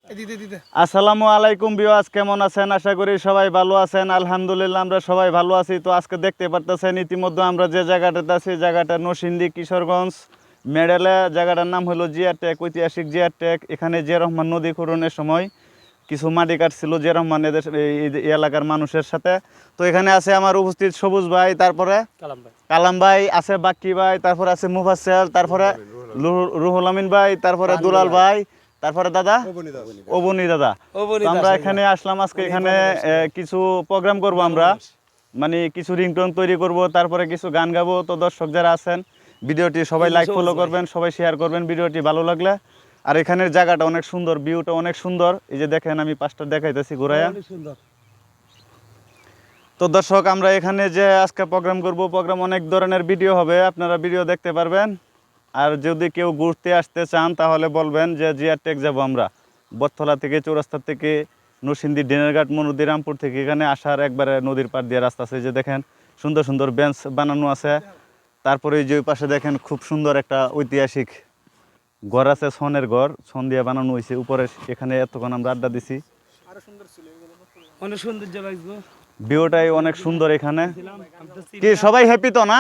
আসসালামু আলাইকুম ভিউয়ার্স, কেমন আছেন? আশা করি সবাই ভালো আছেন। আলহামদুলিল্লাহ আমরা সবাই ভালো আছি। তো আজকে দেখতে পারতেছেন ইতিমধ্যে আমরা যে জায়গাটাতে আছি, জায়গাটা নরসিংদী কিশোরগঞ্জ মেডেলে। জায়গাটার নাম হলো জিয়ারটেক, ঐতিহাসিক জিয়ারটেক। এখানে জিয়া রহমান নদী খননের সময় কিছু মাটি কাটছিল জিয়া রহমান এদের এই এলাকার মানুষের সাথে। তো এখানে আছে আমার উপস্থিত সবুজ ভাই, তারপরে কালাম ভাই আছে, বাক্কি ভাই, তারপরে আছে মুফাসসেল, তারপরে রুহুল আমিন ভাই, তারপরে দুলাল ভাই, তারপরে দাদা অবনী দাদা। তো আমরা এখানে আসলাম আজকে। এখানে কিছু প্রোগ্রাম করব আমরা, মানে কিছু রিংটোন তৈরি করব, তারপরে কিছু গান গাবো। তো দর্শক যারা আছেন ভিডিওটি সবাই লাইক ফলো করবেন, সবাই শেয়ার করবেন ভিডিওটি ভালো লাগলে। আর এখানের জায়গাটা অনেক সুন্দর, ভিউটা অনেক সুন্দর। এই যে দেখেন আমি পাঁচটা দেখাইতেছি ঘুরাইয়া। তো দর্শক আমরা এখানে যে আজকে প্রোগ্রাম করব, প্রোগ্রাম অনেক ধরনের ভিডিও হবে, আপনারা ভিডিও দেখতে পারবেন। আর যদি কেউ ঘুরতে আসতে চান তাহলে বলবেন যে জিয়ারটেক যাব আমরা। বটতলা থেকে, চৌরাস্তা থেকে, নরসিংদী ডেনেরঘাট, মনুদি, রামপুর থেকে এখানে আসার একবারে নদীর পাড় দিয়ে রাস্তা আছে। যে দেখেন সুন্দর সুন্দর বেঞ্চ বানানো আছে। তারপরে এই যে ওই পাশে দেখেন খুব সুন্দর একটা ঐতিহাসিক ঘর আছে, ছনের ঘর, ছন দিয়ে বানানো হয়েছে উপরে। এখানে এতক্ষণ আমরা আড্ডা দিছি, অনেক সৌন্দর্য লাগবে, ভিউটাই অনেক সুন্দর এখানে। কি সবাই হ্যাপি তো না?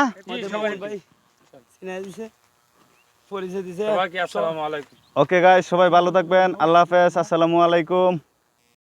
ওকে গাইস, সবাই ভালো থাকবেন। আল্লাহ হাফেজ, আসসালামু আলাইকুম।